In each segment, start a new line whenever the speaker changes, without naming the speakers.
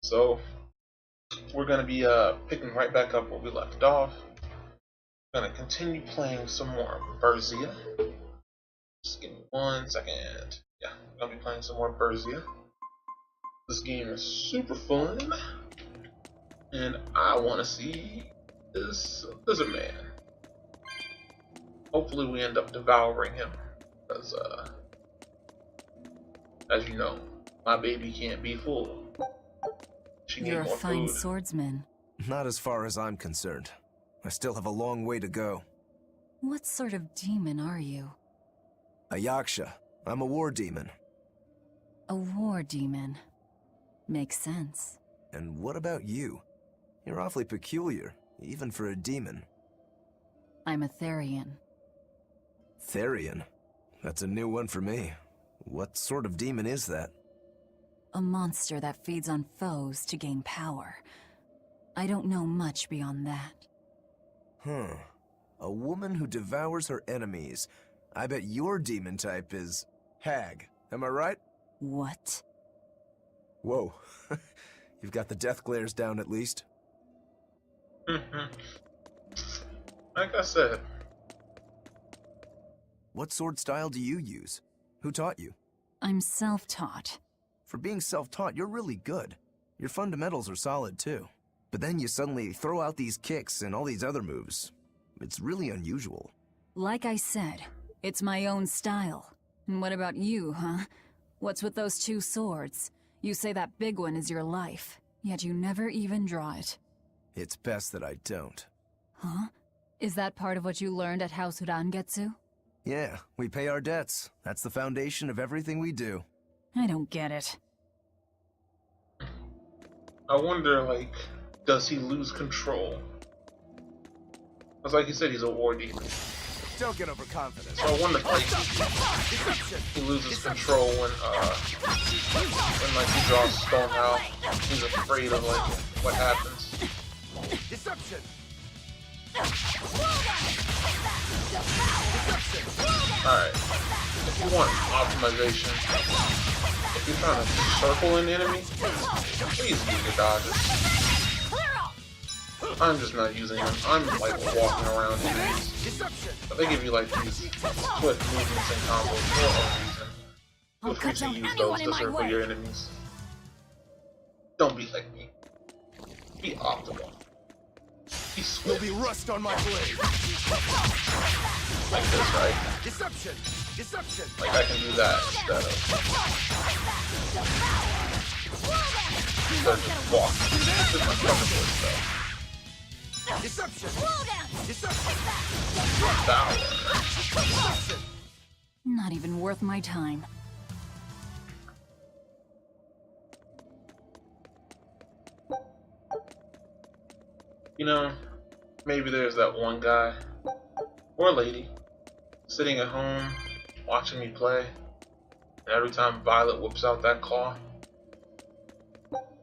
So we're gonna be picking right back up where we left off. Gonna continue playing some more Berseria. Just give me 1 second. Yeah, I'm gonna be playing some more Berseria. This game is super fun, and I want to see this lizard man. Hopefully, we end up devouring him, because as you know, my baby can't be full. She needs
You're a
more
fine
food.
swordsman.
Not as far as I'm concerned. I still have a long way to go.
What sort of demon are you?
A yaksha. I'm a war demon.
A war demon. Makes sense.
And what about you? You're awfully peculiar, even for a demon.
I'm a Therian.
Therian? That's a new one for me. What sort of demon is that?
A monster that feeds on foes to gain power. I don't know much beyond that.
Huh. A woman who devours her enemies. I bet your demon type is hag. Am I right?
What?
Whoa. You've got the death glares down at least.
Like I said,
What sword style do you use? Who taught you?
I'm self-taught.
For being self-taught, you're really good. Your fundamentals are solid too. But then you suddenly throw out these kicks and all these other moves. It's really unusual.
Like I said, it's my own style. And what about you, huh? What's with those two swords? You say that big one is your life, yet you never even draw it.
It's best that I don't.
Huh? Is that part of what you learned at House Urangetsu?
Yeah, we pay our debts. That's the foundation of everything we do.
I don't get it.
I wonder, like, does he lose control? Because like you said, he's a war demon.
Don't get overconfident.
So I wonder if, like, he loses control when like, he draws Stone out. He's afraid of, like, what happens.
Deception!
Alright. If you want optimization, if you're trying to circle an enemy, please use your dodges. I'm just not using them. I'm like walking around enemies. But they give you like these quick movements and combos for a reason. Feel free to use those to circle your enemies. Don't be like me. Be optimal. Be swift.
There'll be rust on my blade.
Like this, right?
Deception! Deception!
Like I can do that instead of just walking. This is my comfortable stuff.
Deception!
Devour.
Not even worth my time.
You know, maybe there's that one guy or lady sitting at home watching me play, and every time Violet whips out that claw,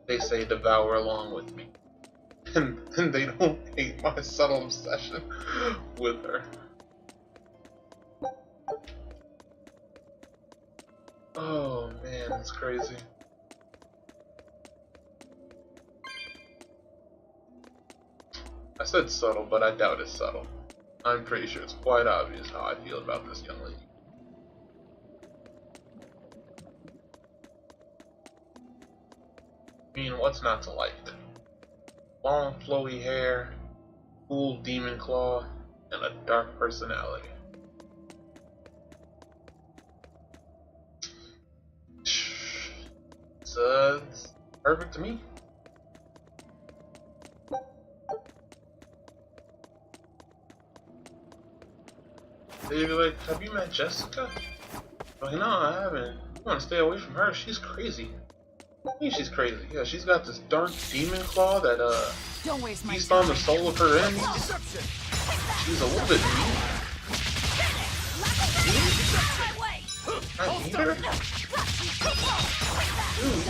they say devour along with me. And they don't hate my subtle obsession with her. Oh man, that's crazy. I said subtle, but I doubt it's subtle. I'm pretty sure it's quite obvious how I feel about this young lady. I mean, what's not to like? Long flowy hair, cool demon claw, and a dark personality. It's perfect to me. They'd be like, have you met Jessica? Like, no, I haven't. You want to stay away from her? She's crazy. I think she's crazy. Yeah, she's got this dark demon claw that
Don't waste my
feasts on the
time.
soul of her enemies. She's a little bit mean. I hate her? Dude.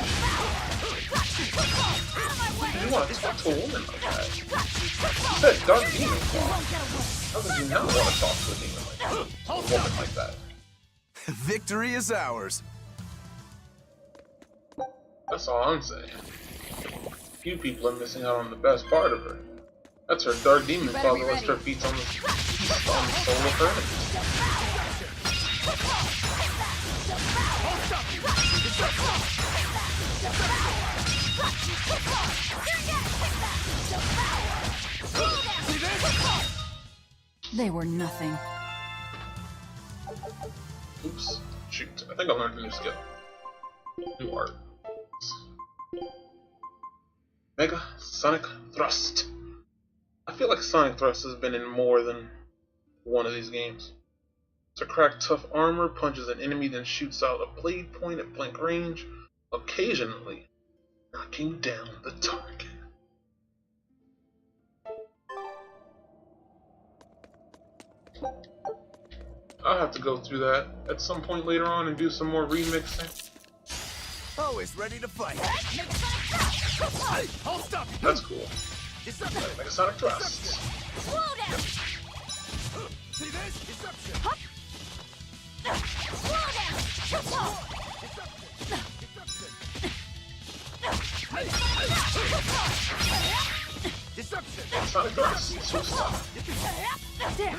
You want to talk to a woman like that? You said dark demon claw. How could you not want to talk to a demon like that? A woman like that?
Victory is ours.
That's all I'm saying. few people are missing out on the best part of her. That's her dark demon father lets her feet on the soul of her enemies.
They were nothing.
Oops. Shoot. I think I learned a new skill. New art. Mega Sonic Thrust. I feel like Sonic Thrust has been in more than one of these games. To crack tough armor, punches an enemy, then shoots out a blade point at blank range, occasionally knocking down the target. I'll have to go through that at some point later on and do some more remixing.
Always ready to fight.
Hey, hold up!
That's cool. Mega Sonic Thrust.
Slow down! See this? Deception! Slow down! Deception!
Sonic Thrust. So stop.
Down.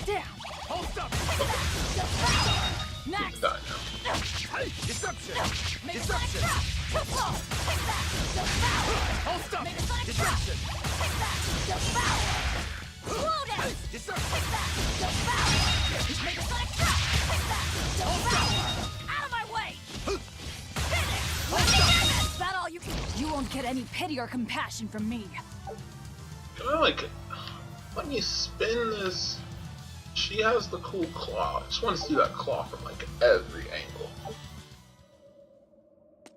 Down.
Hold up!
Next.
Die now.
Hey, deception! Deception! Hold up! Deception!
Slow down.
Hey, deception!
Hold down. Out of my way. Finish. Is that all you can? You won't get any pity or compassion from me.
Can I like let me spin this? She has the cool claw. I just want to see that claw from like every angle.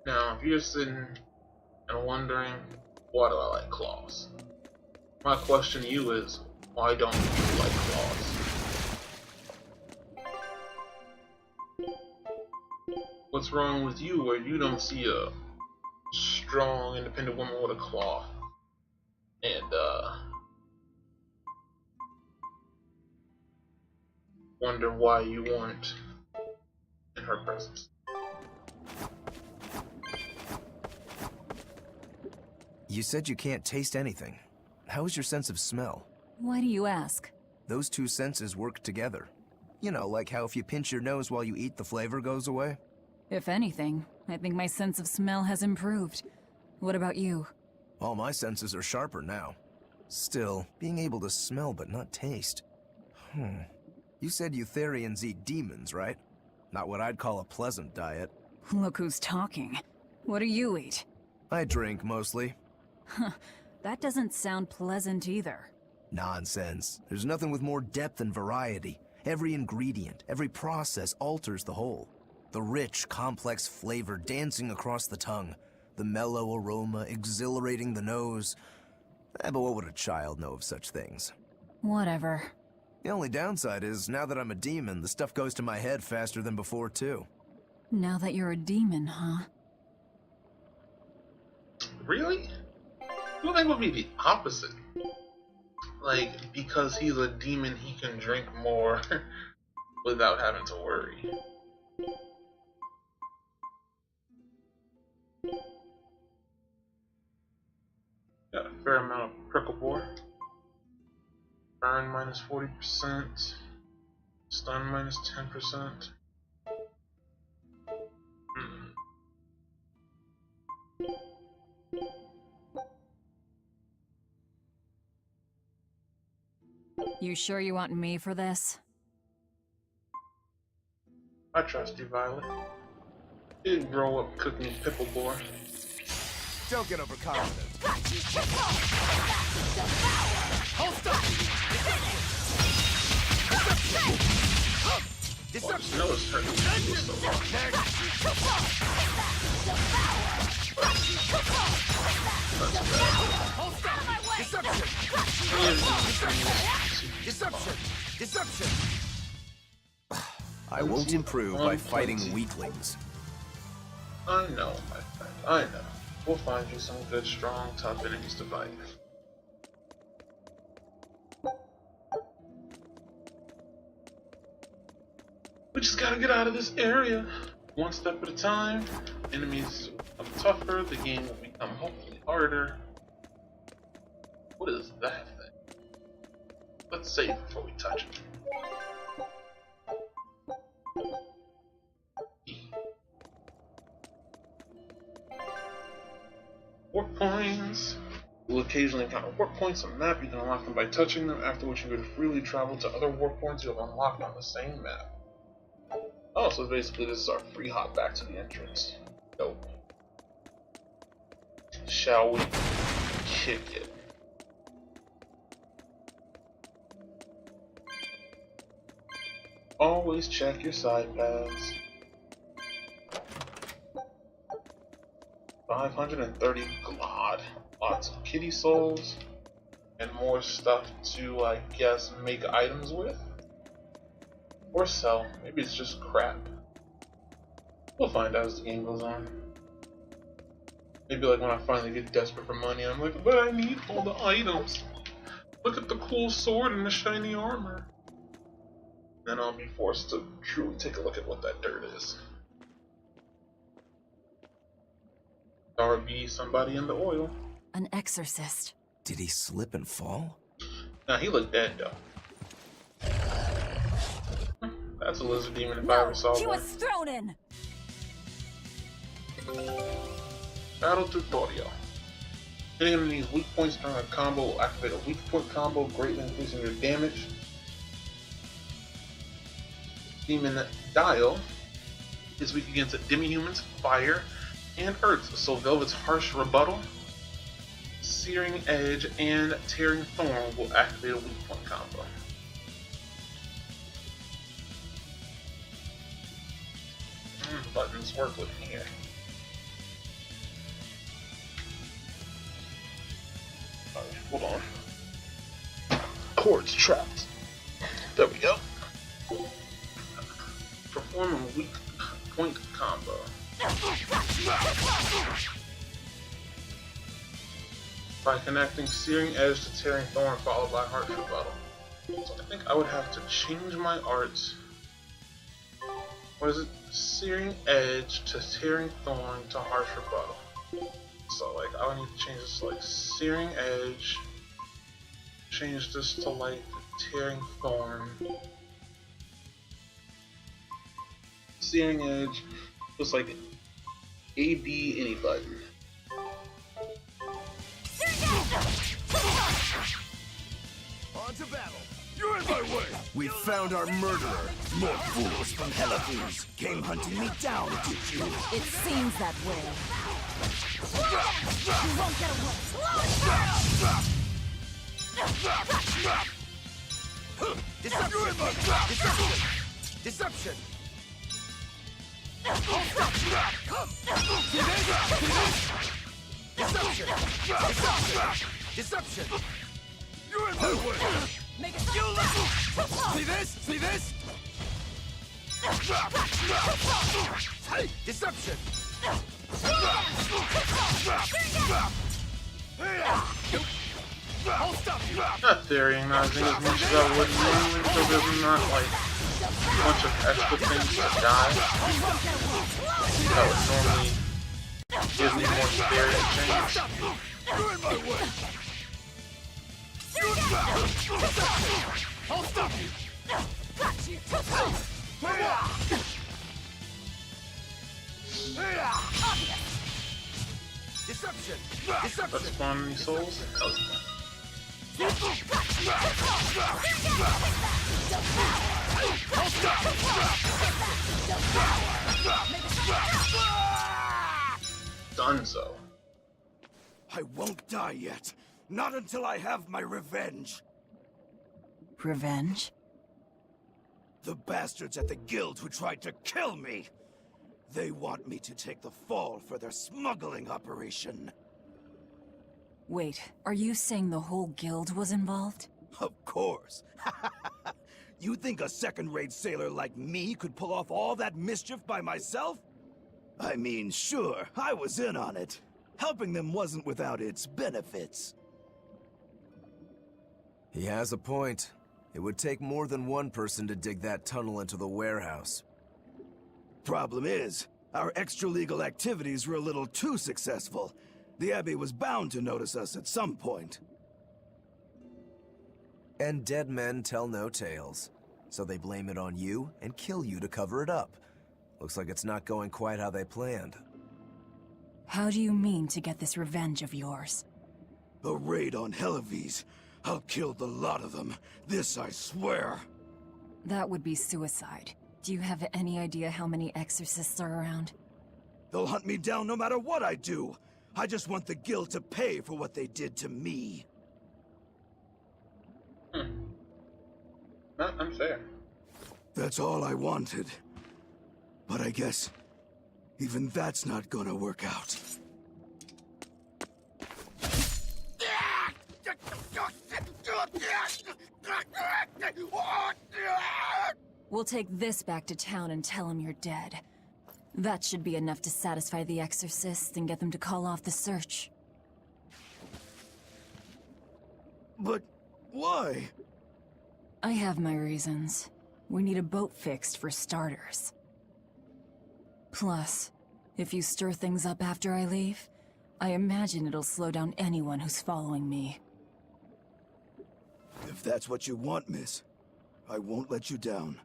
Now, if you're sitting and wondering, why do I like claws? My question to you is, why don't you like claws? What's wrong with you where you don't see a strong, independent woman with a claw? And, wonder why you weren't in her presence.
You said you can't taste anything. How is your sense of smell?
Why do you ask?
Those two senses work together. You know, like how if you pinch your nose while you eat, the flavor goes away?
If anything, I think my sense of smell has improved. What about you?
All my senses are sharper now. Still, being able to smell but not taste. You said Eutherians eat demons, right? Not what I'd call a pleasant diet.
Look who's talking. What do you eat?
I drink, mostly.
That doesn't sound pleasant either.
Nonsense. There's nothing with more depth and variety. Every ingredient, every process alters the whole. The rich, complex flavor dancing across the tongue. The mellow aroma exhilarating the nose. But what would a child know of such things?
Whatever.
The only downside is, now that I'm a demon, the stuff goes to my head faster than before, too.
Now that you're a demon, huh?
Really? You would think it would be the opposite. Like, because he's a demon, he can drink more without having to worry. Got a fair amount of prickle bore. Burn minus 40%. Stun minus 10%.
You sure you want me for this?
I trust you, Violet. You didn't grow up cooking pickle boar.
Don't get overconfident.
Hold up!
Well, his nose hurt. He was so long.
Deception! Deception!
I won't improve by fighting weaklings.
I know, my friend. I know. We'll find you some good, strong, tough enemies to fight. We just gotta get out of this area. One step at a time. Enemies of the tougher, the game will become hopefully harder. What is that thing? Let's save before we touch it. Warp points. You will occasionally encounter warp points on the map. You can unlock them by touching them, after which you can freely travel to other warp points you have unlocked on the same map. Oh, so basically this is our free hop back to the entrance. Dope. Shall we kick it? Always check your side paths. 530 glod. Lots of kitty souls. And more stuff to, I guess, make items with. Or sell. Maybe it's just crap. We'll find out as the game goes on. Maybe like when I finally get desperate for money, I'm like, but I need all the items. Look at the cool sword and the shiny armor. Then I'll be forced to truly take a look at what that dirt is. Or be somebody in the oil.
An exorcist.
Did he slip and fall?
Nah, he looked dead though. That's a lizard demon if I
No,
ever saw
he
one.
was thrown in.
Battle tutorial. Hitting enemies weak points during a combo will activate a weak point combo, greatly increasing your damage. Demon Dial is weak against demi-humans, fire, and earth, so Velvet's harsh rebuttal, Searing Edge, and Tearing Thorn will activate a weak point combo. Buttons work with me here. Alright, hold on. Chords trapped. There we go. Perform a weak point combo. By connecting Searing Edge to Tearing Thorn followed by Harsh Rebuttal. So I think I would have to change my arts. What is it? Searing Edge to Tearing Thorn to Harsh Rebuttal. So like I would need to change this to like Searing Edge. Change this to like Tearing Thorn. Searing Edge looks like A, B, any button.
On to battle. You're in my way.
We found our murderer.
More fools from Hellafoods came hunting me down, did you?
It seems that way. You won't get away.
Deception! Deception! Come! See this? Deception! Deception! Deception! You're in my way!
Make it stop.
See this? See this? Hey! Deception! I'll stop you!
Not varying nothing as much as I would normally, so there's not like a bunch of extra things to die. That would normally give me more severity change.
You're in my way! I'll stop you!
Got you.
Deception!
Let's
Deception!
spawn any souls. Dunzo.
I won't die yet. Not until I have my revenge.
Revenge?
The bastards at the guild who tried to kill me. They want me to take the fall for their smuggling operation.
Wait, are you saying the whole guild was involved?
Of course. You think a second-rate sailor like me could pull off all that mischief by myself? I mean, sure, I was in on it. Helping them wasn't without its benefits.
He has a point. It would take more than one person to dig that tunnel into the warehouse.
Problem is, Our extra-legal activities were a little too successful. The Abbey was bound to notice us at some point.
And dead men tell no tales. So they blame it on you and kill you to cover it up. Looks like it's not going quite how they planned.
How do you mean to get this revenge of yours?
A raid on Helives. I'll kill the lot of them. This I swear.
That would be suicide. Do you have any idea how many exorcists are around?
They'll hunt me down no matter what I do. I just want the guild to pay for what they did to me.
Not unfair.
That's all I wanted. But I guess even that's not gonna work out.
We'll take this back to town and tell him you're dead. That should be enough to satisfy the exorcists and get them to call off the search.
But why?
I have my reasons. We need a boat fixed for starters. Plus, if you stir things up after I leave, I imagine it'll slow down anyone who's following me.
If that's what you want, miss, I won't let you down.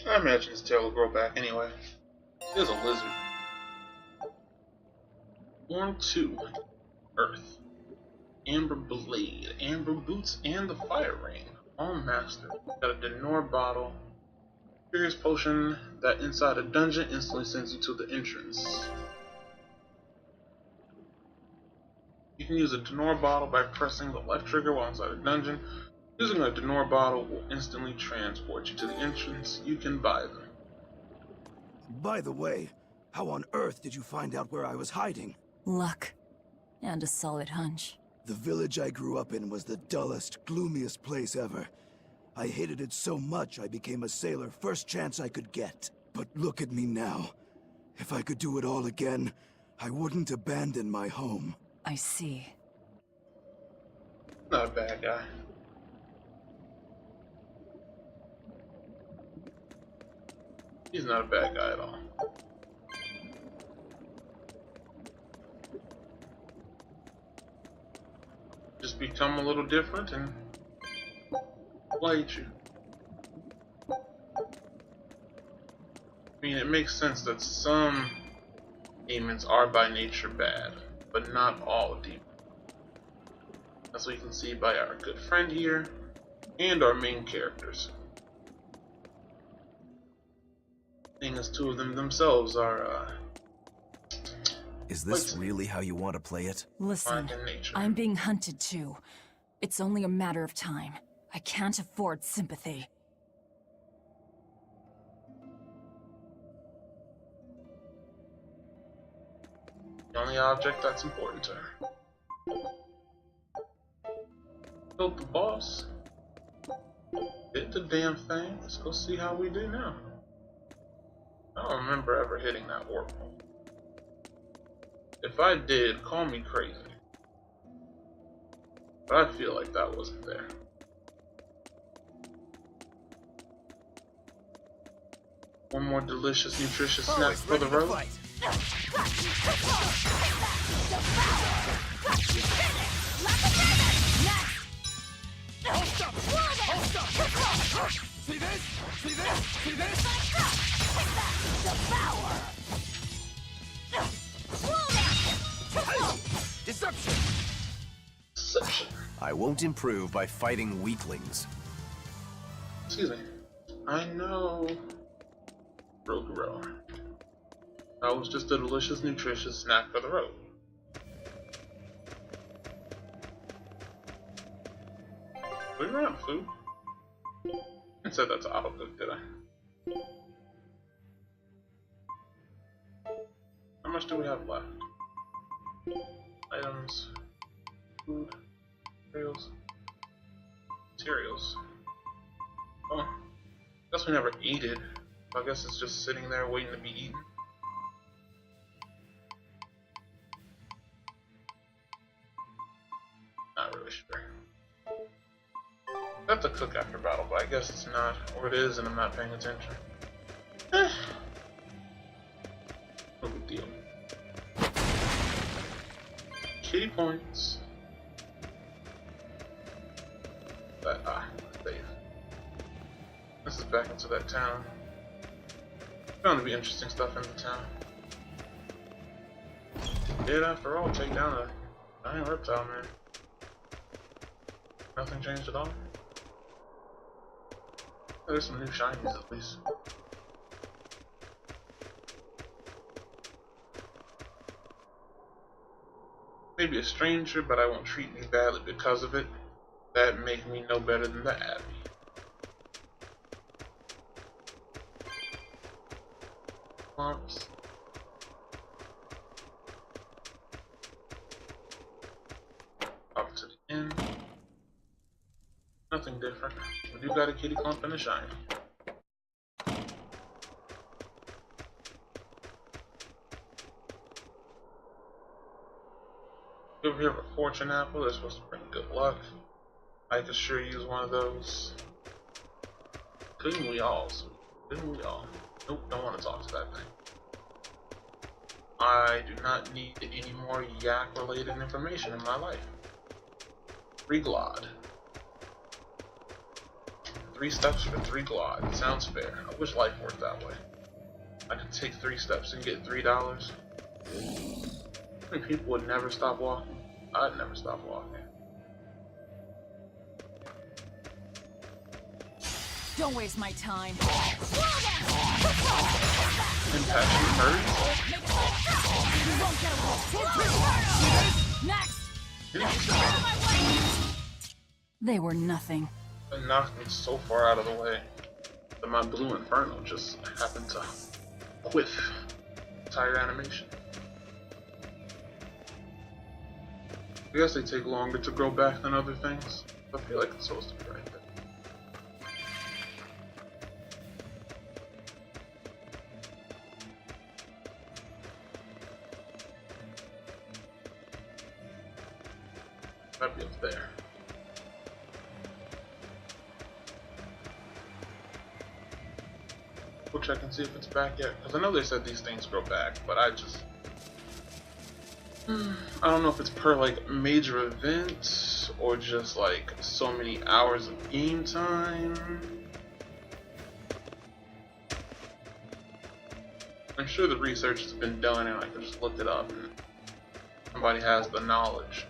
I imagine his tail will grow back anyway. He's a lizard. 1, 2. Earth. Amber Blade, Amber Boots, and the Fire Ring. All mastered. Got a Denor bottle. Curious potion that inside a dungeon instantly sends you to the entrance. You can use a Denor bottle by pressing the left trigger while inside a dungeon. Using a Denor bottle will instantly transport you to the entrance. You can buy them.
By the way, how on earth did you find out where I was hiding?
Luck. And a solid hunch.
The village I grew up in was the dullest, gloomiest place ever. I hated it so much I became a sailor first chance I could get. But look at me now. If I could do it all again, I wouldn't abandon my home.
I see.
Not a bad guy. He's not a bad guy at all. Just become a little different and played you. I mean, it makes sense that some demons are by nature bad, but not all demons. That's what you can see by our good friend here and our main characters. Seeing as two of them themselves are
Is this really how you want to play it?
Listen,
in nature.
I'm being hunted too. It's only a matter of time. I can't afford sympathy.
The only object that's important to her. Killed the boss. Hit the damn thing. Let's go see how we do now. I don't remember ever hitting that warp hole. If I did, call me crazy. But I feel like that wasn't there. One more delicious, nutritious snack for the road.
See this? See this? See this? Deception!
Deception.
I won't improve by fighting weaklings.
Excuse me. I know. Roguro. That was just a delicious, nutritious snack for the road. We ran out of food. I said that's auto cook, did I? How much do we have left? Items, food, materials. Oh, guess we never ate it. I guess it's just sitting there waiting to be eaten. Not really sure. That's a cook after battle, but I guess it's not, or it is, and I'm not paying attention. deal. Kitty points. Save. This is back into that town. Bound to be interesting stuff in the town. Did after all take down a giant reptile, man. Nothing changed at all. There's some new shinies at least. Maybe a stranger, but I won't treat me badly because of it. That make me no better than the Abbey. Clumps. Up to the inn. Nothing different. We do got a kitty clump and a shiny. Over here a fortune apple. They're supposed to bring good luck. I could sure use one of those. Couldn't we all? Couldn't we all? Nope, don't want to talk to that thing. I do not need any more yak-related information in my life. Reglod. 3 steps for 3 glod. Sounds fair. I wish life worked that way. I could take 3 steps and get $3. I think people would never stop walking. I'd never stop walking.
Don't waste my time.
Impassioned birds?
You won't get away. Next! They were nothing.
It knocked me so far out of the way that my blue inferno just happened to whiff entire animation. I guess they take longer to grow back than other things. I feel like it's supposed to be right there. Might be up there. We'll check and see if it's back yet, because I know they said these things grow back, but I don't know if it's per like major event or just like so many hours of game time. I'm sure the research has been done and I can just look it up and somebody has the knowledge.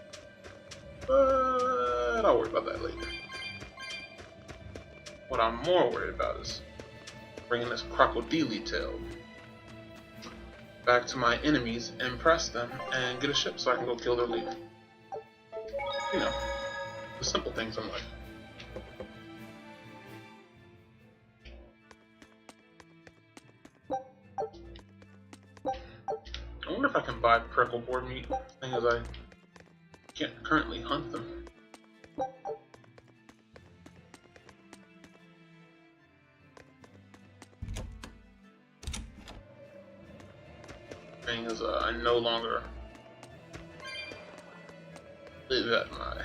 But I'll worry about that later. What I'm more worried about is bringing this crocodile tail back to my enemies, impress them, and get a ship so I can go kill their leader. You know, the simple things in life. I wonder if I can buy prickle boar meat, thing as I can't currently hunt them. Thing is, I no longer live at my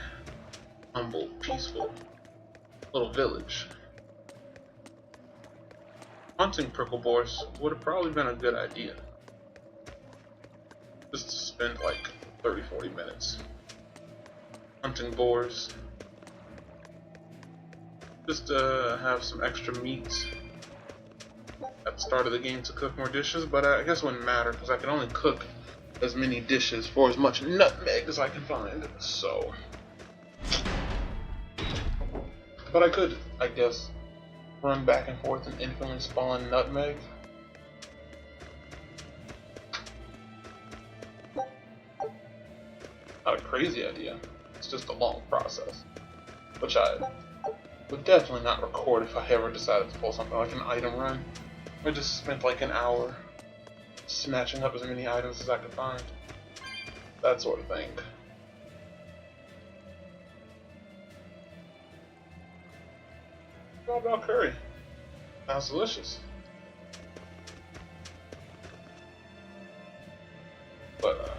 humble, peaceful little village. Hunting prickle boars would have probably been a good idea. Just to spend like 30-40 minutes hunting boars. Just to have some extra meat at the start of the game to cook more dishes, but I guess it wouldn't matter because I can only cook as many dishes for as much nutmeg as I can find, so. But I could, I guess, run back and forth and infinitely spawn nutmeg. Not a crazy idea, it's just a long process, which I would definitely not record if I ever decided to pull something like an item run. I just spent like an hour snatching up as many items as I could find. That sort of thing. How about curry? Sounds delicious. But,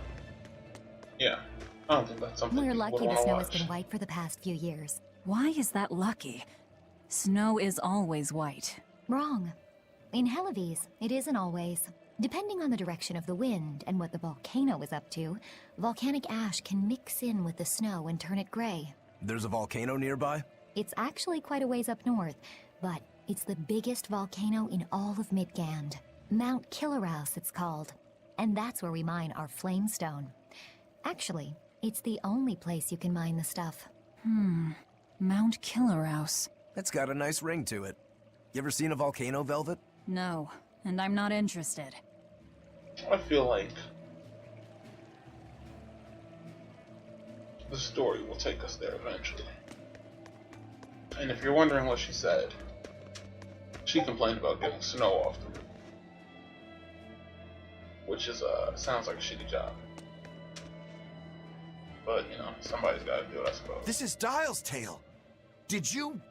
yeah. I don't think that's something
We're
people
lucky
would
the
want to
snow
watch.
has been white for the past few years.
Why is that lucky? Snow is always white.
Wrong. In Helives, it isn't always. Depending on the direction of the wind and what the volcano is up to, volcanic ash can mix in with the snow and turn it gray.
There's a volcano nearby?
It's actually quite a ways up north, but it's the biggest volcano in all of Midgand. Mount Killerhouse, it's called. And that's where we mine our flamestone. Actually, it's the only place you can mine the stuff.
Mount Killerhouse.
It's got a nice ring to it. You ever seen a volcano, Velvet?
No, and I'm not interested.
I feel like the story will take us there eventually. And if you're wondering what she said, she complained about getting snow off the roof, which is sounds like a shitty job. But you know, somebody's got to do it, I suppose.
This is Dial's tale. Did you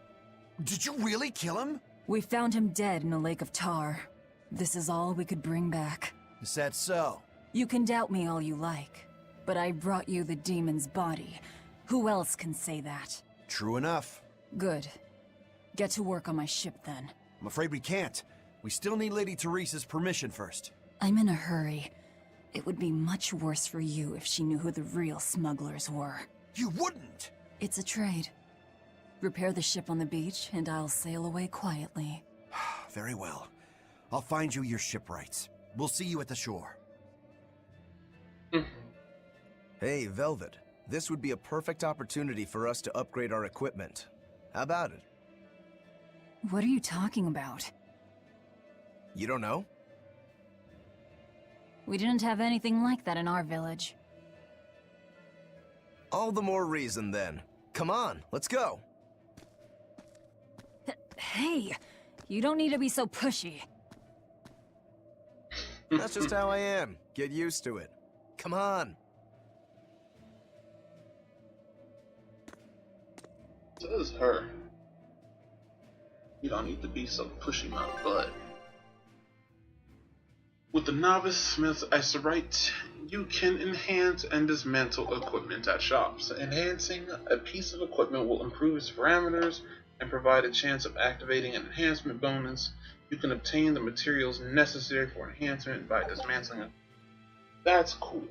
really kill him?
We found him dead in a lake of tar. This is all we could bring back.
Is that so?
You can doubt me all you like, but I brought you the demon's body. Who else can say that?
True enough.
Good. Get to work on my ship then.
I'm afraid we can't. We still need Lady Teresa's permission first.
I'm in a hurry. It would be much worse for you if she knew who the real smugglers were.
You wouldn't!
It's a trade. Repair the ship on the beach, and I'll sail away quietly.
Very well. I'll find you your shipwrights. We'll see you at the shore.
Hey, Velvet. This would be a perfect opportunity for us to upgrade our equipment. How about it?
What are you talking about?
You don't know?
We didn't have anything like that in our village.
All the more reason, then. Come on, let's go.
Hey, you don't need to be so pushy.
That's just how I am. Get used to it. Come on.
Says her. You don't need to be so pushy, my butt. With the Novice Smith's Icerite, you can enhance and dismantle equipment at shops. Enhancing a piece of equipment will improve its parameters and provide a chance of activating an enhancement bonus. You can obtain the materials necessary for enhancement by dismantling it. That's cool.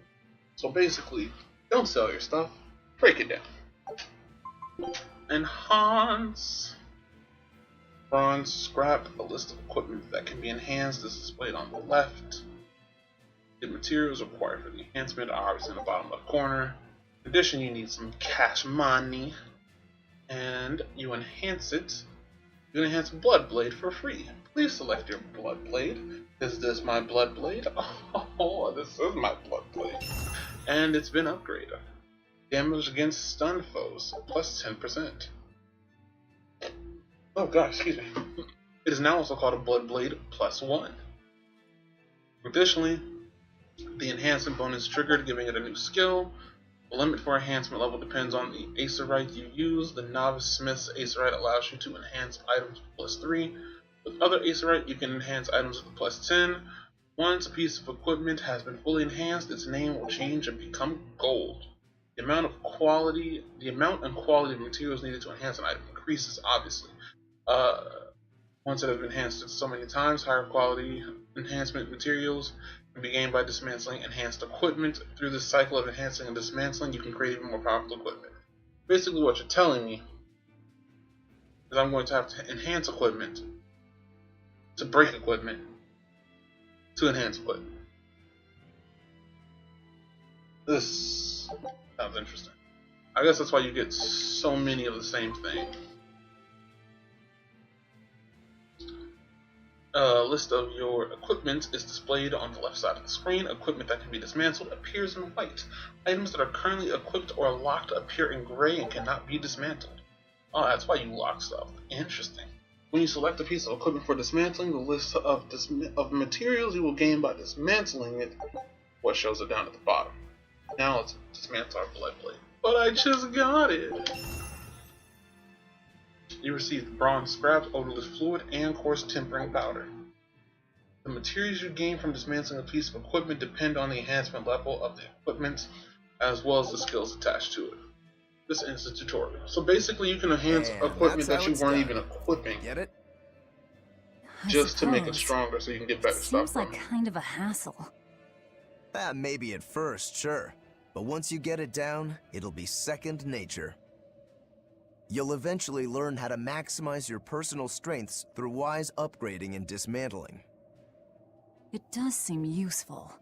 So basically, don't sell your stuff, break it down. Enhance. Bronze scrap. A list of equipment that can be enhanced is displayed on the left. The materials required for the enhancement are obviously in the bottom left corner. In addition, you need some cash money, and you enhance it. You can enhance Bloodblade for free. Please select your Bloodblade. Is this my Bloodblade? Oh, this is my Bloodblade. And it's been upgraded. Damage against stun foes, plus 10%. Oh gosh, excuse me. It is now also called a Bloodblade plus 1. Additionally, the enhancement bonus triggered, giving it a new skill. The limit for enhancement level depends on the Acerite you use. The Novice Smith's Acerite allows you to enhance items with plus 3. With other Acerite, you can enhance items with plus 10. Once a piece of equipment has been fully enhanced, its name will change and become gold. The amount and quality of materials needed to enhance an item increases, obviously. Once it has been enhanced so many times, higher quality enhancement materials can be gained by dismantling enhanced equipment. Through this cycle of enhancing and dismantling, you can create even more powerful equipment. Basically, what you're telling me is I'm going to have to enhance equipment to break equipment to enhance equipment. This sounds interesting. I guess that's why you get so many of the same thing. A list of your equipment is displayed on the left side of the screen. Equipment that can be dismantled appears in white. Items that are currently equipped or locked appear in gray and cannot be dismantled. Oh, that's why you lock stuff. Interesting. When you select a piece of equipment for dismantling, the list of materials you will gain by dismantling it, what shows it down at the bottom. Now let's dismantle our Bloodblade. But I just got it! You received bronze scraps, odorless fluid, and coarse tempering powder. The materials you gain from dismantling a piece of equipment depend on the enhancement level of the equipment, as well as the skills attached to it. This ends the tutorial. So basically you can enhance equipment that you weren't even equipping.
Get it?
just to make it
suppose.
stronger so you can get better stuff
Seems
from
like
it.
kind of a hassle.
Maybe at first, sure. But once you get it down, it'll be second nature. You'll eventually learn how to maximize your personal strengths through wise upgrading and dismantling.
It does seem useful.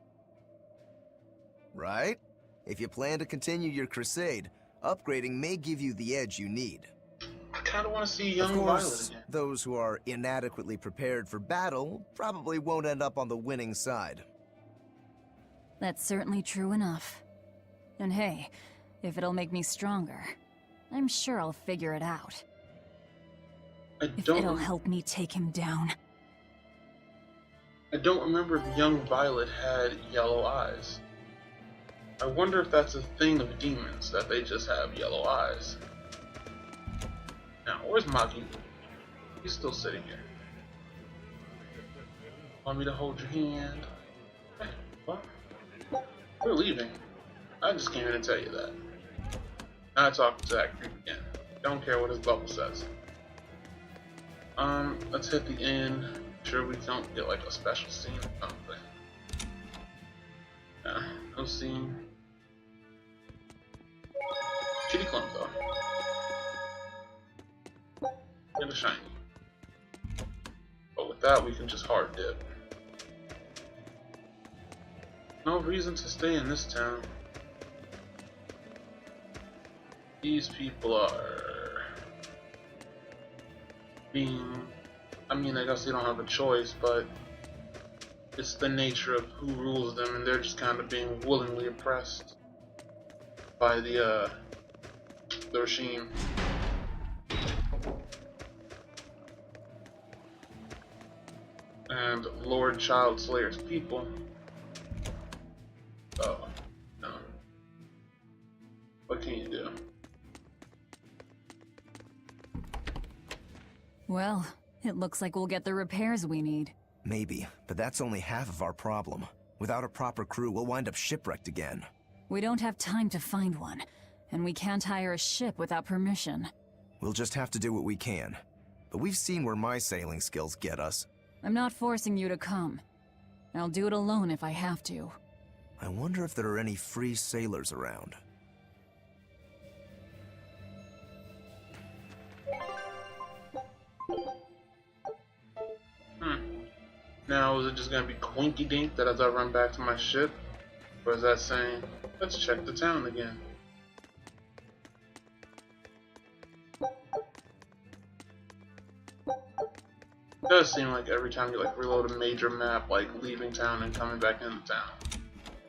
Right? If you plan to continue your crusade, upgrading may give you the edge you need.
I kind of want to see
Of
young Violet
course,
again.
those who are inadequately prepared for battle probably won't end up on the winning side.
That's certainly true enough. And hey, if it'll make me stronger, I'm sure I'll figure it out. If it'll help me take him down.
I don't remember if young Violet had yellow eyes. I wonder if that's a thing of demons, that they just have yellow eyes. Now, where's Magi? He's still sitting here. Want me to hold your hand? Hey, what? We're leaving. I just came in to tell you that. Now I talk to that creep again. Don't care what his bubble says. Let's hit the inn. Sure we don't get like a special scene or something. Yeah, no scene. Kitty clump though. And a shiny. But with that we can just hard dip. No reason to stay in this town. These people are being, I mean, I guess they don't have a choice, but it's the nature of who rules them, and they're just kind of being willingly oppressed by the regime. And Lord Child Slayer's people. Oh, no. What can you do?
Well, it looks like we'll get the repairs we need.
Maybe, but that's only half of our problem. Without a proper crew, we'll wind up shipwrecked again.
We don't have time to find one, and we can't hire a ship without permission.
We'll just have to do what we can. But we've seen where my sailing skills get us.
I'm not forcing you to come. I'll do it alone if I have to.
I wonder if there are any free sailors around.
Now, is it just gonna be Quinky Dink that as I run back to my ship? Or is that saying, let's check the town again? It does seem like every time you like reload a major map, like leaving town and coming back into town,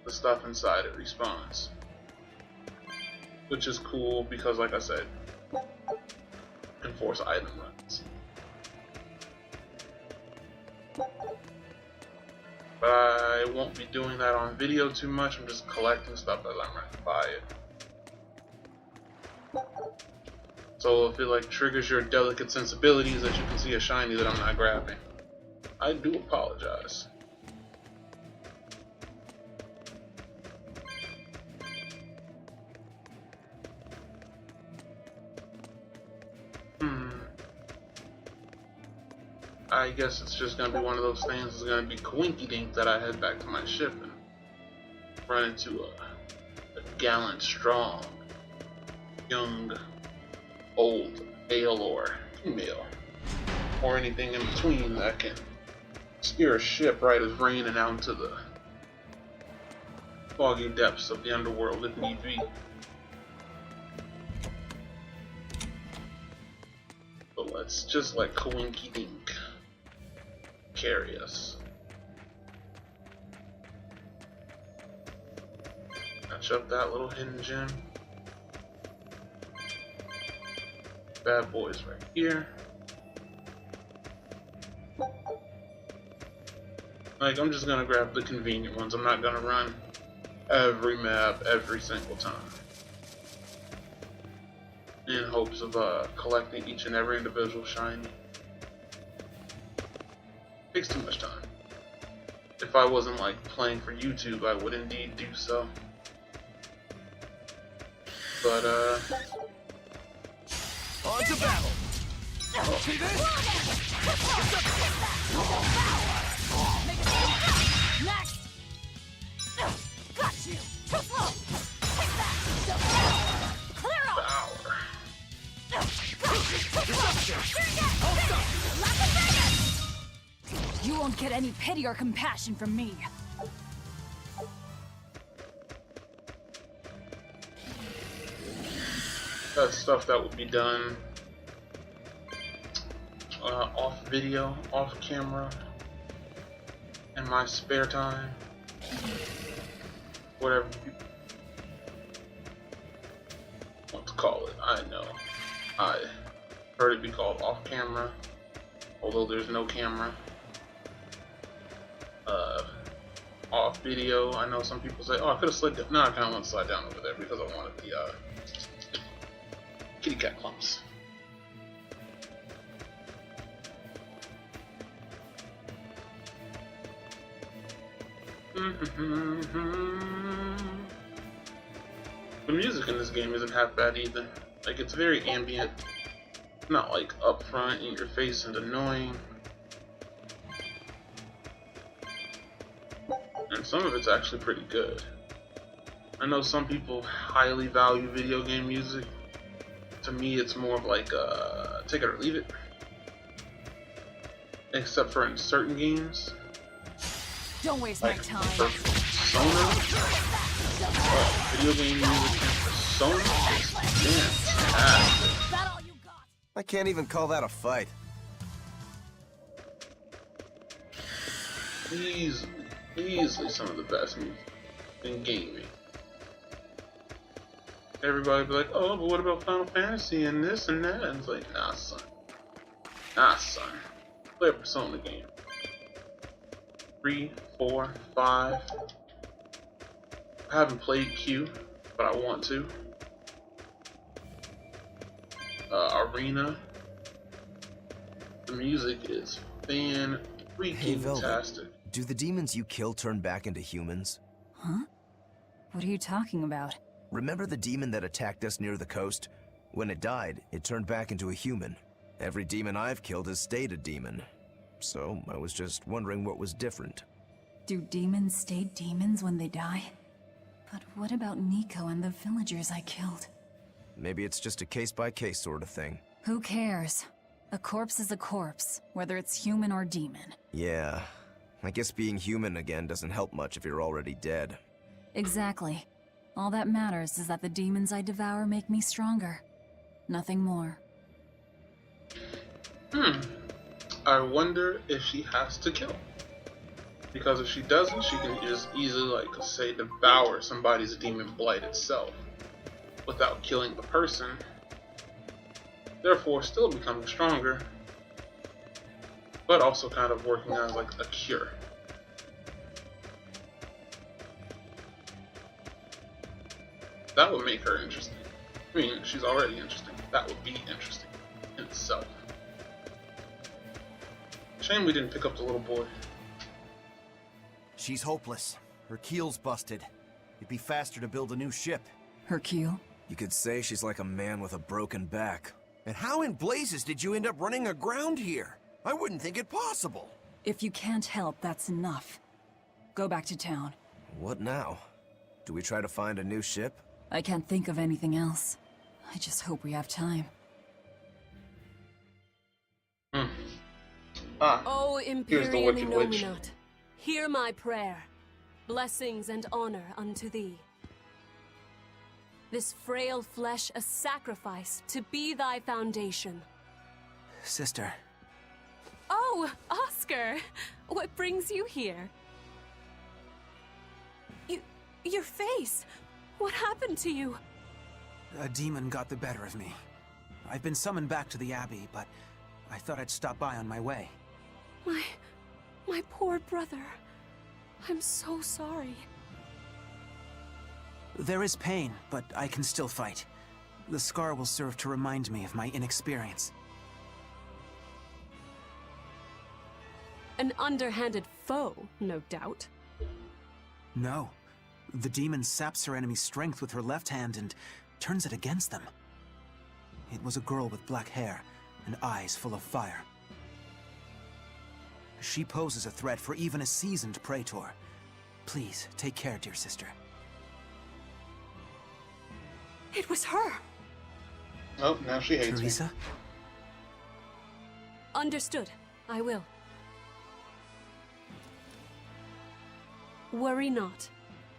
the stuff inside it respawns. Which is cool because, like I said, enforce item runs. But I won't be doing that on video too much. I'm just collecting stuff as I'm running by it. So if it like triggers your delicate sensibilities that you can see a shiny that I'm not grabbing, I do apologize. I guess it's just gonna be one of those things. It's gonna be Coinky Dink that I head back to my ship and run into a gallant, strong, young, old, male or female, or anything in between that can steer a ship right as raining out into the foggy depths of the underworld if need be. But let's just let Coinky Dink carry us. Catch up that little hidden gem. Bad boys right here. Like, I'm just gonna grab the convenient ones. I'm not gonna run every map every single time in hopes of collecting each and every individual shiny. Takes too much time. If I wasn't like playing for YouTube, I would indeed do so. But
On to battle!
Next! Got you! Too slow! Take that! Clear off! You won't get any pity or compassion from me.
That's stuff that would be done off video, off camera, in my spare time, whatever you want to call it. I know I heard it be called off camera, although there's no camera. Off video. I know some people say, oh, I could have slid down. No, I kind of want to slide down over there because I wanted the kitty cat clumps. The music in this game isn't half bad either. Like, it's very ambient, not like upfront in your face and annoying. And some of it's actually pretty good. I know some people highly value video game music. To me, it's more of like take it or leave it. Except for in certain games.
Don't waste
Like
my time.
Persona. Video game music in Persona is fantastic.
Is that all you got?
I can't even call that a fight.
Easily some of the best music in gaming. Everybody be like, oh, but what about Final Fantasy and this and that? And it's like, nah, son. Nah, son. Play a Persona game. 3, 4, 5. I haven't played Q, but I want to. Arena. The music is fan-freaking-tastic.
Do the demons you kill turn back into humans?
Huh? What are you talking about?
Remember the demon that attacked us near the coast? When it died, it turned back into a human. Every demon I've killed has stayed a demon. So I was just wondering what was different.
Do demons stay demons when they die? But what about Nico and the villagers I killed?
Maybe it's just a case-by-case sort of thing.
Who cares? A corpse is a corpse, whether it's human or demon.
Yeah, I guess being human again doesn't help much if you're already dead.
Exactly. All that matters is that the demons I devour make me stronger. Nothing more.
I wonder if she has to kill. Because if she doesn't, she can just easily, like, say, devour somebody's demon blight itself without killing the person, therefore still becoming stronger, but also kind of working as like a cure. That would make her interesting. I mean, she's already interesting. That would be interesting in itself. Shame we didn't pick up the little boy.
She's hopeless. Her keel's busted. It'd be faster to build a new ship.
Hercule?
You could say she's like a man with a broken back.
And how in blazes did you end up running aground here? I wouldn't think it possible.
If you can't help, that's enough. Go back to town.
What now? Do we try to find a new ship?
I can't think of anything else. I just hope we have time.
O
here's the
Imperium
Wicked Witch.
Innominat, hear my prayer. Blessings and honor unto thee. This frail flesh a sacrifice to be thy foundation.
Sister.
Oh, Oscar! What brings you here? Your face! What happened to you?
A demon got the better of me. I've been summoned back to the Abbey, but I thought I'd stop by on my way.
My poor brother. I'm so sorry.
There is pain, but I can still fight. The scar will serve to remind me of my inexperience.
An underhanded foe, no doubt.
No. The demon saps her enemy's strength with her left hand and turns it against them. It was a girl with black hair, and eyes full of fire. She poses a threat for even a seasoned praetor. Please, take care, dear sister.
It was her!
Oh, now she hates me.
Teresa?
Understood. I will. Worry not.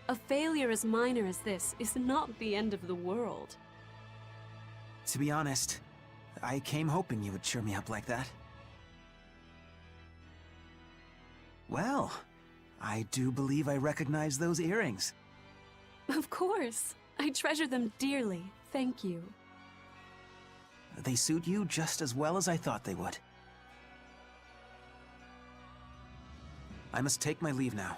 A failure as minor as this is not the end of the world.
To be honest, I came hoping you would cheer me up like that. Well, I do believe I recognize those earrings.
Of course. I treasure them dearly. Thank you.
They suit you just as well as I thought they would. I must take my leave now.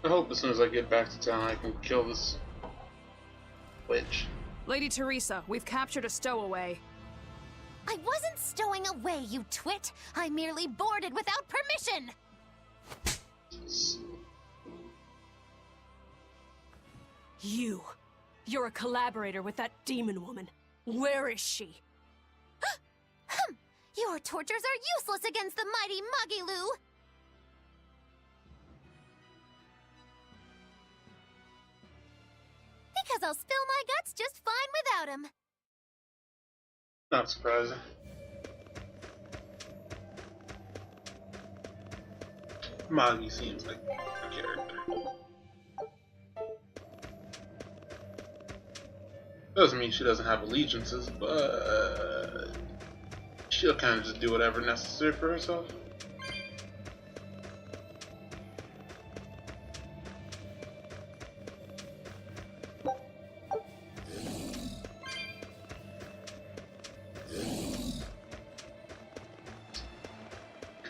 I hope as soon as I get back to town I can kill this witch.
Lady Teresa, we've captured a stowaway.
I wasn't stowing away, you twit! I merely boarded without permission!
You're a collaborator with that demon woman. Where is she?
Your tortures are useless against the mighty Magilu! Because I'll spill my guts just fine without him.
Not surprising. Magi seems like a character. Doesn't mean she doesn't have allegiances, but she'll kind of just do whatever necessary for herself.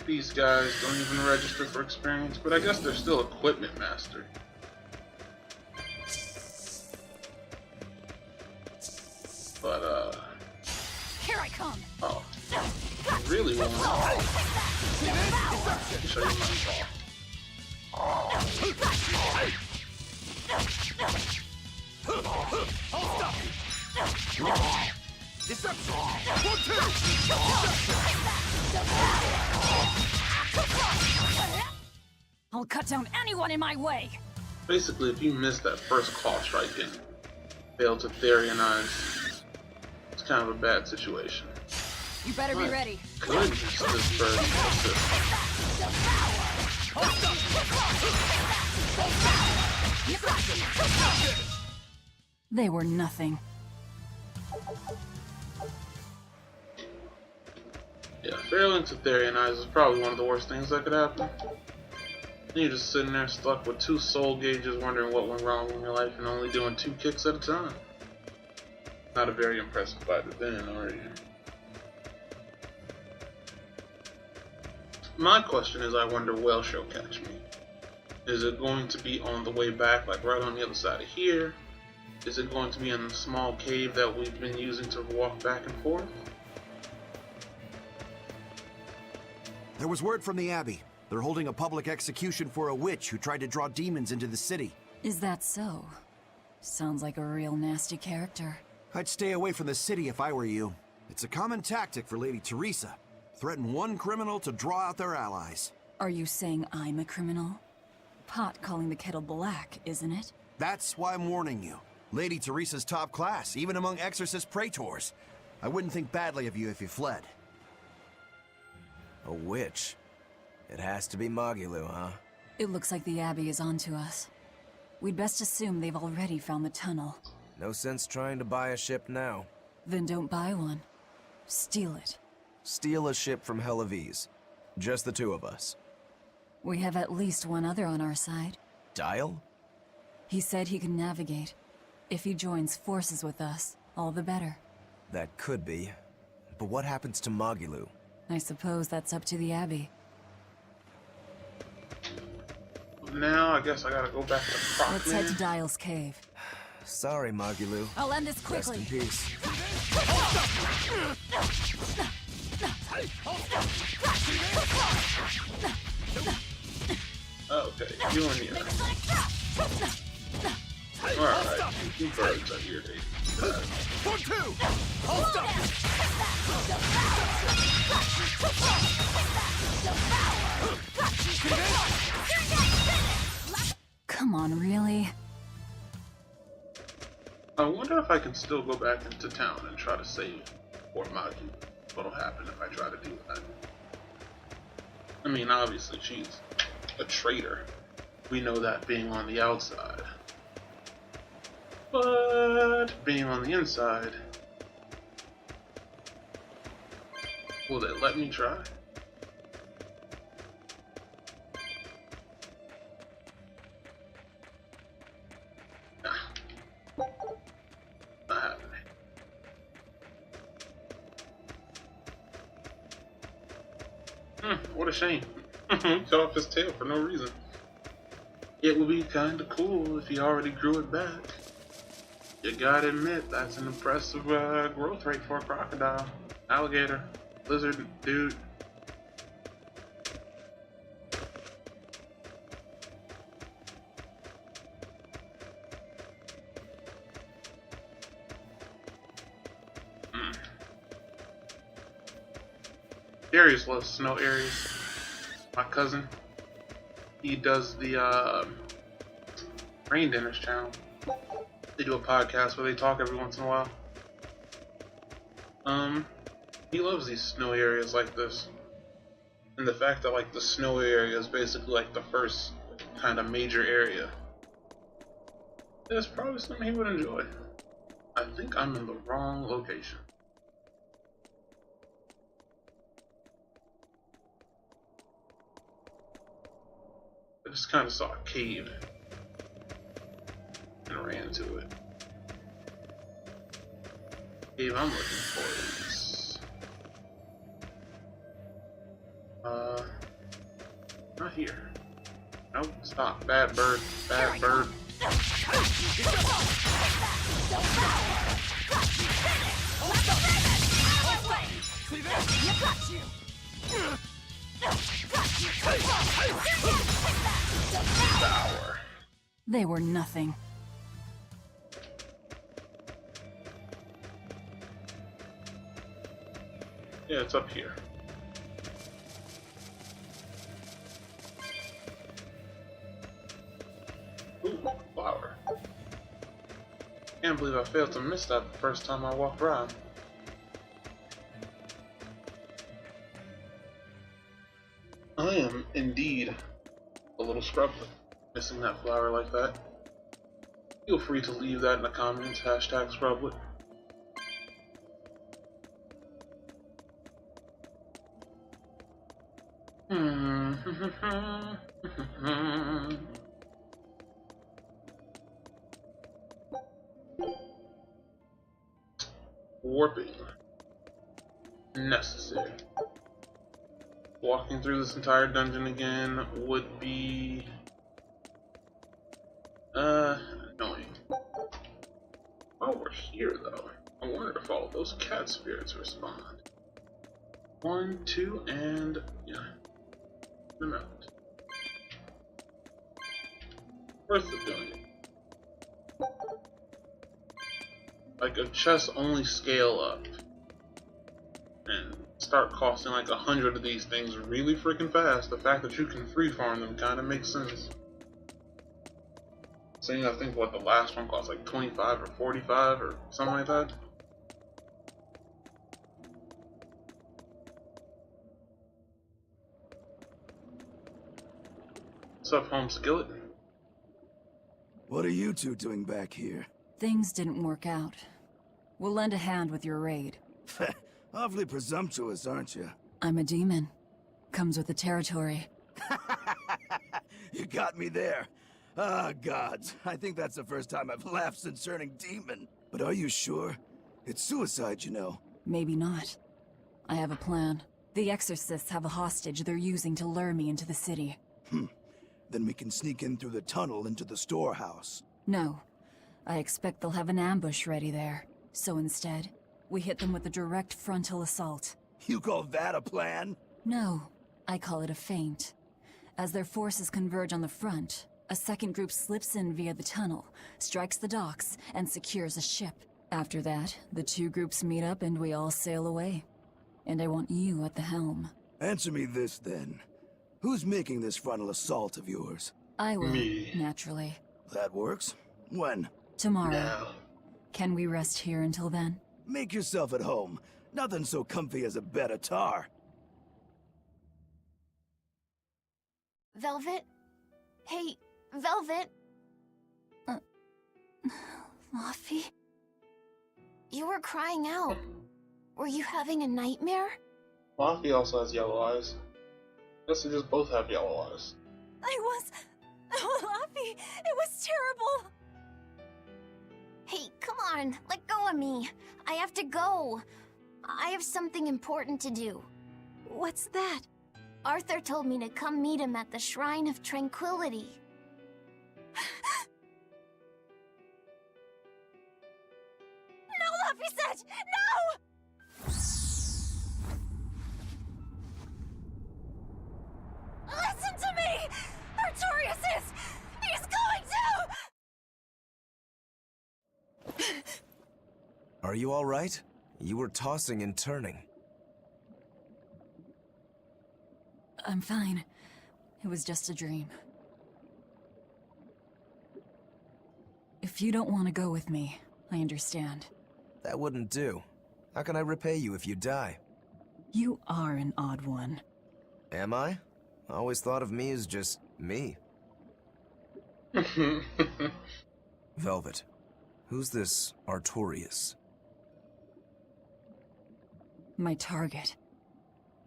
These guys don't even register for experience, but I guess they're still equipment master. But
Here I come.
oh, I really want to show you my ball.
I'll cut down anyone in my way.
Basically, if you miss that first claw strike and fail to Therianize, it's kind of a bad situation.
You better be ready.
Goodness, this bird assist.
They were nothing.
Yeah, failing to Therianize is probably one of the worst things that could happen. You're just sitting there stuck with 2 soul gauges wondering what went wrong in your life and only doing 2 kicks at a time. Not a very impressive fighter then, are you? My question is, I wonder will she'll catch me. Is it going to be on the way back, like right on the other side of here? Is it going to be in the small cave that we've been using to walk back and forth?
There was word from the Abbey. They're holding a public execution for a witch who tried to draw demons into the city.
Is that so? Sounds like a real nasty character.
I'd stay away from the city if I were you. It's a common tactic for Lady Teresa. Threaten one criminal to draw out their allies.
Are you saying I'm a criminal? Pot calling the kettle black, isn't it?
That's why I'm warning you. Lady Teresa's top class, even among exorcist praetors. I wouldn't think badly of you if you fled.
A witch? It has to be Magilu, huh?
It looks like the Abbey is onto us. We'd best assume they've already found the tunnel.
No sense trying to buy a ship now.
Then don't buy one. Steal it.
Steal a ship from Helavis. Just the 2 of us.
We have at least one other on our side.
Dial?
He said he can navigate. If he joins forces with us, all the better.
That could be. But what happens to Magilu?
I suppose that's up to the Abbey.
Now, I guess I gotta go back to Procman.
Let's head to Dial's cave.
Sorry, Magilu.
I'll end this
Rest
quickly.
in peace.
Okay, you and you. Alright, you birds are irritating.
For two! I'll stop you!
Come on, really?
I wonder if I can still go back into town and try to save Fort Magi. What'll happen if I try to do that? I mean, obviously she's a traitor. We know that being on the outside. But being on the inside, will they let me try? Nah. Not happening. What a shame. Cut off his tail for no reason. It would be kinda cool if he already grew it back. You gotta admit, that's an impressive growth rate for a crocodile. Alligator. Lizard. Dude. Darius loves Snow Aries. My cousin. He does the Rain Dinners channel. They do a podcast where they talk every once in a while. He loves these snow areas like this. And the fact that like the snow area is basically like the first kind of major area. It's probably something he would enjoy. I think I'm in the wrong location. I just kind of saw a cave and ran to it. Cave I'm looking for is not here. Nope, stop. Bad bird. Bad bird. Sour.
They were nothing.
Yeah, it's up here. Ooh, flower. Can't believe I failed to miss that the first time I walked around. I am indeed a little scrublet, missing that flower like that. Feel free to leave that in the comments, hashtag scrublet. Warping. Necessary. Walking through this entire dungeon again would be annoying. While we're here though, I wonder if all those cat spirits respond. 1, 2, and yeah. Them out. Worth it doing it. Like if chests only scale up and start costing like 100 of these things really freaking fast, the fact that you can free farm them kind of makes sense. Saying I think what the last one cost like 25 or 45 or something like that. What's up, home skillet?
What are you two doing back here?
Things didn't work out. We'll lend a hand with your raid.
Awfully presumptuous, aren't you?
I'm a demon. Comes with the territory.
You got me there. Ah, gods. I think that's the first time I've laughed since turning demon. But are you sure? It's suicide, you know.
Maybe not. I have a plan. The exorcists have a hostage they're using to lure me into the city.
Then we can sneak in through the tunnel into the storehouse.
No. I expect they'll have an ambush ready there. So instead, we hit them with a direct frontal assault.
You call that a plan?
No. I call it a feint. As their forces converge on the front, A second group slips in via the tunnel, strikes the docks, and secures a ship. After that, the two groups meet up and we all sail away. And I want you at the helm.
Answer me this, then. Who's making this frontal assault of yours?
I will,
Me.
naturally.
That works. When?
Tomorrow.
Now.
Can we rest here until then?
Make yourself at home. Nothing so comfy as a bed of tar.
Velvet? Hey, Velvet? Luffy? You were crying out. Were you having a nightmare?
Luffy also has yellow eyes. I guess they just both have yellow eyes.
Luffy, it was terrible. Hey, come on, let go of me. I have to go. I have something important to do. What's that? Arthur told me to come meet him at the Shrine of Tranquility. No, Luffy said! No! Listen to me! Artorias is... He's going to...
Are you all right? You were tossing and turning.
I'm fine. It was just a dream. If you don't want to go with me, I understand.
That wouldn't do. How can I repay you if you die?
You are an odd one.
Am I? I always thought of me as just me. Velvet, who's this Artorias?
My target.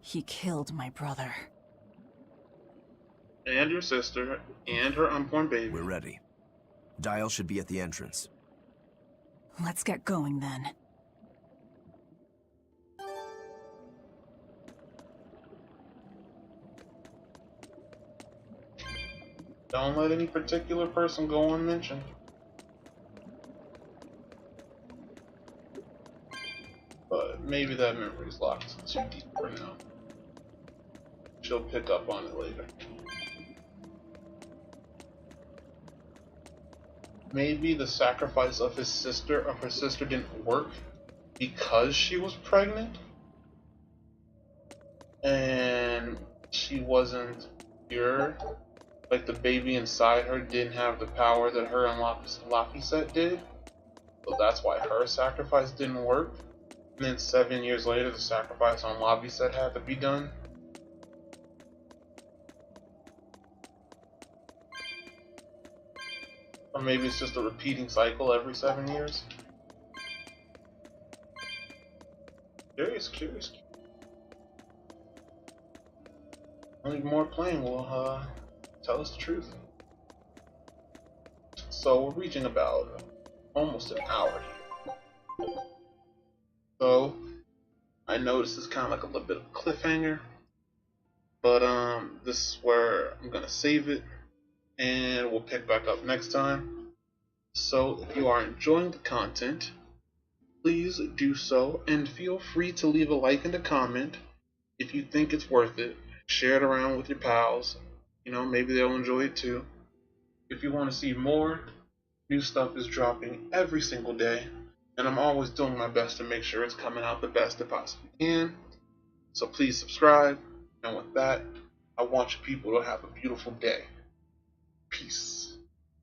He killed my brother.
And your sister, and her unborn baby.
We're ready. Dial should be at the entrance.
Let's get going then.
Don't let any particular person go unmentioned. But maybe that memory's locked too deep for now. She'll pick up on it later. Maybe the sacrifice of her sister didn't work because she was pregnant and she wasn't pure. Like the baby inside her didn't have the power that her and Laphicet did. So that's why her sacrifice didn't work. And then 7 years later the sacrifice on Laphicet had to be done. Or maybe it's just a repeating cycle every 7 years. Curious. Only more playing will tell us the truth. So we're reaching about almost an hour here. So I know this is kind of like a little bit of a cliffhanger, but this is where I'm gonna save it, and we'll pick back up next time. So if you are enjoying the content, please do so, and feel free to leave a like and a comment if you think it's worth it. Share it around with your pals. You know, maybe they'll enjoy it too. If you want to see more, new stuff is dropping every single day, and I'm always doing my best to make sure it's coming out the best it possibly can. So please subscribe, and with that, I want you people to have a beautiful day. Peace.